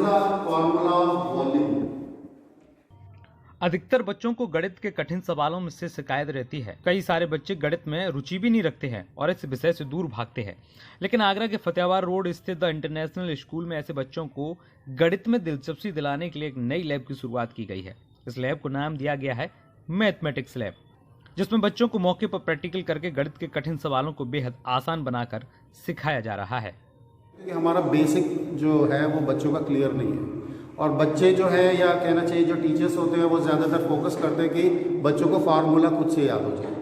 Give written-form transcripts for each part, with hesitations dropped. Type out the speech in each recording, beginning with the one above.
the formula of volume. अधिकतर बच्चों को गणित के कठिन सवालों में से शिकायत रहती है। कई सारे बच्चे गणित में रुचि भी नहीं रखते हैं और इस विषय से दूर भागते हैं। लेकिन आगरा के फतेहाबाद रोड स्थित द इंटरनेशनल स्कूल में ऐसे बच्चों को गणित में दिलचस्पी दिलाने के लिए एक नई लैब की शुरुआत की गई है। इस लैब को नाम दिया गया है मैथमेटिक्स लैब, जिसमें बच्चों को मौके पर प्रैक्टिकल करके गणित के कठिन सवालों को बेहद आसान बनाकर सिखाया जा रहा है। हमारा बेसिक जो है वो बच्चों का क्लियर नहीं है, और बच्चे जो है, या कहना चाहिए जो टीचर्स होते हैं, वो ज़्यादातर फोकस करते हैं कि बच्चों को फार्मूला खुद से याद हो जाए।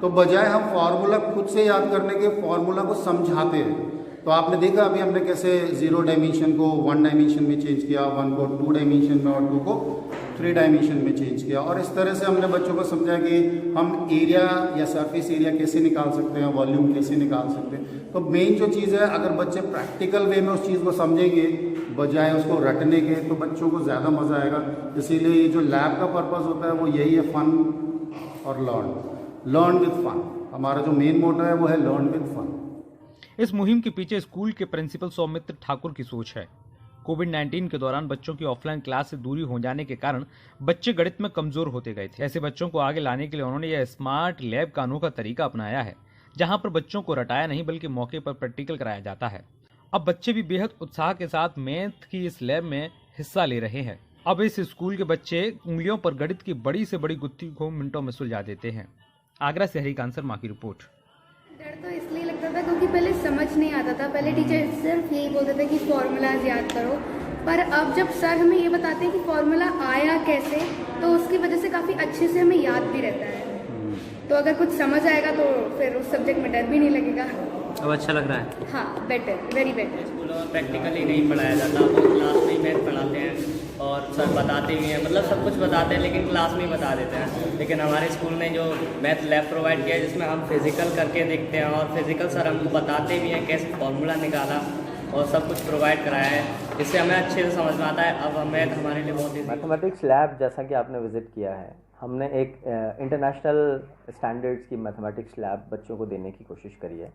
तो बजाय हम फार्मूला खुद से याद करने के फार्मूला को समझाते हैं। तो आपने देखा अभी हमने कैसे 0 डायमेंशन को 1 डायमेंशन में चेंज किया, 1 को 2 डायमेंशन में और 2 को 3 डायमेंशन में चेंज किया, और इस तरह से हमने बच्चों को समझाया कि हम एरिया या सरफेस एरिया कैसे निकाल सकते हैं, वॉल्यूम कैसे निकाल सकते हैं। तो मेन जो चीज़ है, अगर बच्चे प्रैक्टिकल वे में उस चीज़ को समझेंगे बजाय उसको रटने के, तो बच्चों को ज़्यादा मज़ा आएगा। इसीलिए ये जो लैब का पर्पज़ होता है वो यही है, फन और लर्न विद फन। हमारा जो मेन मोटो है वो है लर्न विद फन। इस मुहिम के पीछे स्कूल के प्रिंसिपल सौमित्र ठाकुर की सोच है। कोविड-19 के दौरान बच्चों की ऑफलाइन क्लास से दूरी हो जाने के कारण बच्चे गणित में कमजोर होते गए थे। ऐसे बच्चों को आगे लाने के लिए उन्होंने यह स्मार्ट लैब का अनोखा तरीका अपनाया है, जहां पर बच्चों को रटाया नहीं बल्कि मौके पर प्रैक्टिकल कराया जाता है। अब बच्चे भी बेहद उत्साह के साथ मैथ की इस लैब में हिस्सा ले रहे हैं। अब इस स्कूल के बच्चे उंगलियों पर गणित की बड़ी से बड़ी गुत्थी को मिनटों में सुलझा देते हैं। आगरा से हरिकांत शर्मा की रिपोर्ट। डर तो इसलिए लगता था क्योंकि पहले समझ नहीं आता था। पहले टीचर सिर्फ यही बोलते थे कि फॉर्मूलाज याद करो, पर अब जब सर हमें ये बताते हैं कि फॉर्मूला आया कैसे, तो उसकी वजह से काफ़ी अच्छे से हमें याद भी रहता है। तो अगर कुछ समझ आएगा तो फिर उस सब्जेक्ट में डर भी नहीं लगेगा। अब अच्छा लग रहा है? हाँ, बेटर, वेरी बेटर। स्कूलों में प्रैक्टिकली नहीं पढ़ाया जाता, वो क्लास में ही मैथ पढ़ाते हैं और सर बताते भी हैं, मतलब सब कुछ बताते हैं लेकिन क्लास में ही बता देते हैं। लेकिन हमारे स्कूल ने जो मैथ लैब प्रोवाइड किया है, जिसमें हम फिजिकल करके देखते हैं और फिजिकल सर हमको बताते भी हैं कैसे फार्मूला निकाला, और सब कुछ प्रोवाइड कराया है, जिससे हमें अच्छे से समझ में आता है। अब मैथ हमारे लिए बहुत ही मैथमेटिक्स लैब जैसा कि आपने विज़िट किया है, हमने एक इंटरनेशनल स्टैंडर्ड्स की मैथमेटिक्स लैब बच्चों को देने की कोशिश करी है।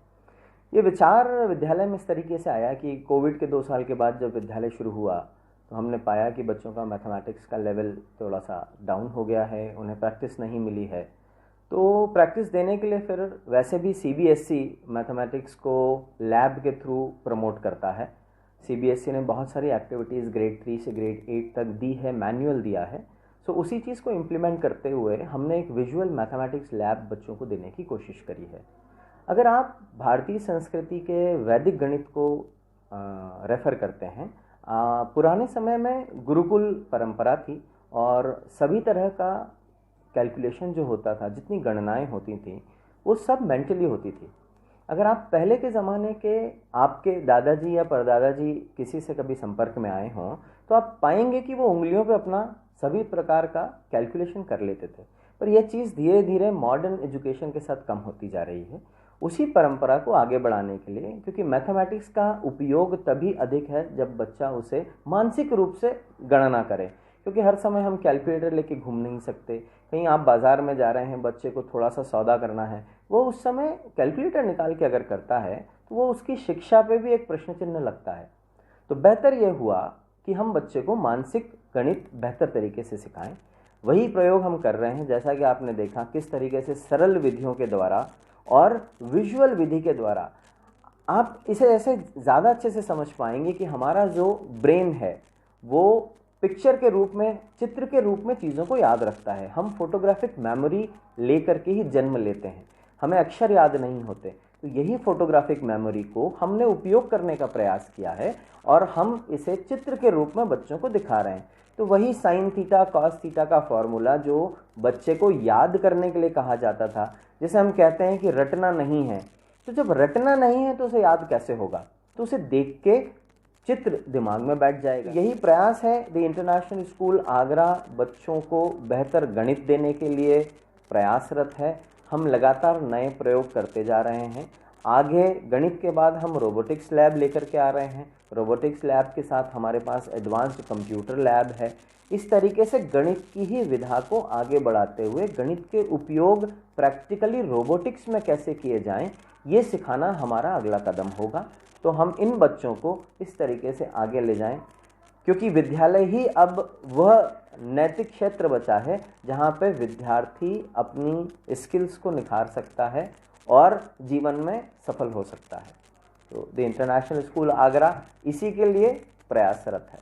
ये विचार विद्यालय में इस तरीके से आया कि कोविड के 2 साल के बाद जब विद्यालय शुरू हुआ तो हमने पाया कि बच्चों का मैथमेटिक्स का लेवल थोड़ा सा डाउन हो गया है, उन्हें प्रैक्टिस नहीं मिली है। तो प्रैक्टिस देने के लिए फिर वैसे भी सीबीएसई मैथमेटिक्स को लैब के थ्रू प्रमोट करता है। सीबीएसई ने बहुत सारी एक्टिविटीज़ ग्रेड 3 से ग्रेड 8 तक दी है, मैनुअल दिया है। सो उसी चीज़ को इम्प्लीमेंट करते हुए हमने एक विजुअल मैथमेटिक्स लैब बच्चों को देने की कोशिश करी है। अगर आप भारतीय संस्कृति के वैदिक गणित को रेफ़र करते हैं, पुराने समय में गुरुकुल परंपरा थी और सभी तरह का कैलकुलेशन जो होता था, जितनी गणनाएं होती थी, वो सब मेंटली होती थी। अगर आप पहले के ज़माने के आपके दादाजी या परदादाजी किसी से कभी संपर्क में आए हों तो आप पाएंगे कि वो उंगलियों पे अपना सभी प्रकार का कैलकुलेशन कर लेते थे। पर यह चीज़ धीरे धीरे मॉडर्न एजुकेशन के साथ कम होती जा रही है। उसी परंपरा को आगे बढ़ाने के लिए, क्योंकि मैथमेटिक्स का उपयोग तभी अधिक है जब बच्चा उसे मानसिक रूप से गणना करे, क्योंकि हर समय हम कैलकुलेटर लेके घूम नहीं सकते। कहीं आप बाज़ार में जा रहे हैं, बच्चे को थोड़ा सा सौदा करना है, वो उस समय कैलकुलेटर निकाल के अगर करता है तो वो उसकी शिक्षा पे भी एक प्रश्न चिन्ह लगता है। तो बेहतर यह हुआ कि हम बच्चे को मानसिक गणित बेहतर तरीके से सिखाएं। वही प्रयोग हम कर रहे हैं। जैसा कि आपने देखा किस तरीके से सरल विधियों के द्वारा और विजुअल विधि के द्वारा आप इसे ऐसे ज़्यादा अच्छे से समझ पाएंगे कि हमारा जो ब्रेन है वो पिक्चर के रूप में, चित्र के रूप में चीज़ों को याद रखता है। हम फोटोग्राफिक मेमोरी लेकर के ही जन्म लेते हैं, हमें अक्षर याद नहीं होते। तो यही फोटोग्राफिक मेमोरी को हमने उपयोग करने का प्रयास किया है और हम इसे चित्र के रूप में बच्चों को दिखा रहे हैं। तो वही साइन थीटा कॉस थीटा का फॉर्मूला जो बच्चे को याद करने के लिए कहा जाता था, जिसे हम कहते हैं कि रटना नहीं है, तो जब रटना नहीं है तो उसे याद कैसे होगा? तो उसे देख के चित्र दिमाग में बैठ जाएगा। यही प्रयास है द इंटरनेशनल स्कूल आगरा बच्चों को बेहतर गणित देने के लिए प्रयासरत है। हम लगातार नए प्रयोग करते जा रहे हैं। आगे गणित के बाद हम रोबोटिक्स लैब लेकर के आ रहे हैं। रोबोटिक्स लैब के साथ हमारे पास एडवांस्ड कंप्यूटर लैब है। इस तरीके से गणित की ही विधा को आगे बढ़ाते हुए गणित के उपयोग प्रैक्टिकली रोबोटिक्स में कैसे किए जाएं, ये सिखाना हमारा अगला कदम होगा। तो हम इन बच्चों को इस तरीके से आगे ले जाएं क्योंकि विद्यालय ही अब वह नैतिक क्षेत्र बचा है जहाँ पे विद्यार्थी अपनी स्किल्स को निखार सकता है और जीवन में सफल हो सकता है। तो द इंटरनेशनल स्कूल आगरा इसी के लिए प्रयासरत है।